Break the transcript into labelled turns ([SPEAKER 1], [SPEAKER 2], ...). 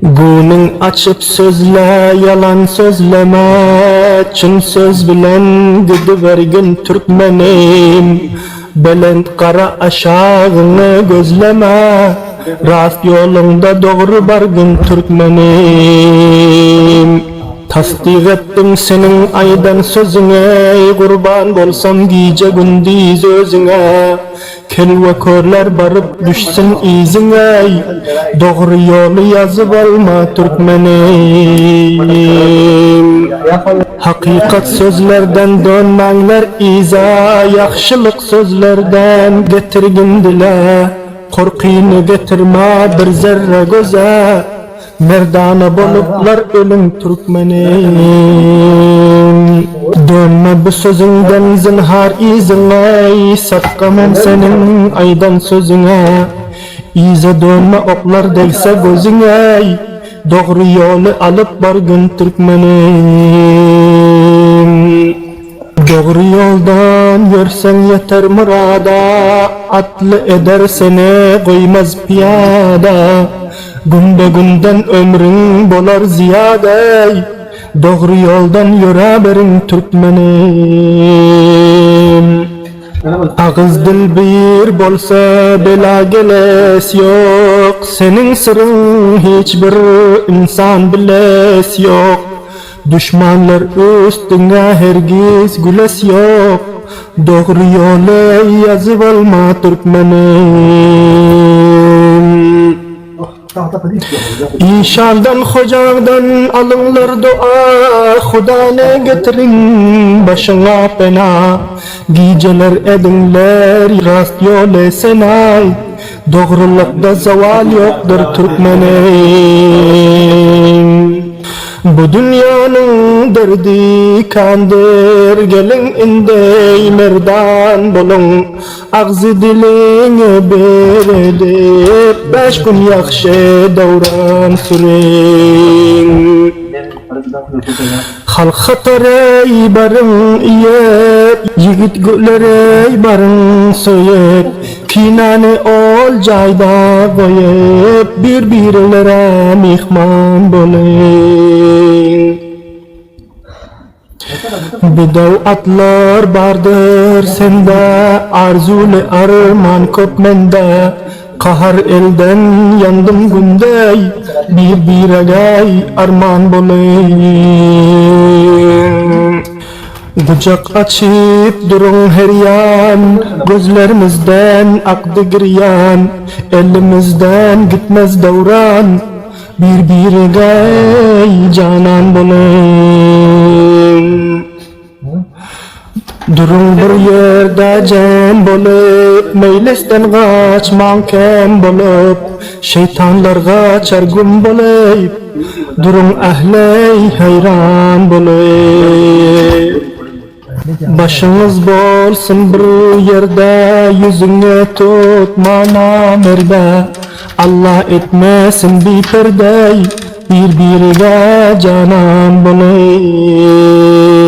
[SPEAKER 1] Günün açıp sözle, yalan sözleme, çın söz bilen gidivergin Türkmenim. Belend kara aşağını gözleme, rast yolunda doğru bargın Türkmenim. Tasdik ettim senin aydan sözüne, kurban bolsam gece gündüz özüne. Kelve körler barıp düşsün izine, doğru yolu yazıp alma Türkmenim. Hakikat sözlerden dönmengler iza, yaxşılık sözlerden getirgin dile. Korkuyunu getirme bir zerre göze, merdana boluplar ölüm Türkmenim. Dönme bu sözünden zinhar izine, sakkamam senin aydan sözüne. İze dönme oklar değse gözüne, doğru yolu alıp bargın Türkmenim. Doğru yoldan yürsen yeter murada, atlı eder seni koymaz piyada. Günde günden ömrün bolar ziyade, doğru yoldan yöre berin Türkmenim. Ağız dil bir bolsa bela geles yok, senin sırrın hiçbir insan biles yok. Düşmanlar üstüne hergiz güles yok, doğru yolu yazıp alma Türkmenim. İnşaldan hocağdan alınlar dua, Hudane getirin başına pena. Geceler edinler rast yol senay, doğrulukta zeval yoktur Türkmenim. Bu dünyanın derdi kandır, gelin indey merdan bulun. Ağzı dilini beredip, 5 gün yakşı davran sürin. Halka tarey barın iyep, yigit güllerey barın soyep. Kinane ol cayda koyup, birbirlere mihman bolayın. Bidav atlar bardır sende, arzulu arman köp mende. Kahar elden yandım gündey, birbirine arman bolayın. Kucak açıp durun her yan, gözlerimizden aktı giryan. Elimizden gitmez davran, birbirine canan bulayın. Durun bir yerde cem bulup, meylesten kaçman kem bulup. Şeytanlarga çargın bulayıp, durun ahley hayran bulayıp. Başınız bolsun bir yerde, yüzüne tutma namerde. Allah etmesin bir perde, birbirine canan bulayıp.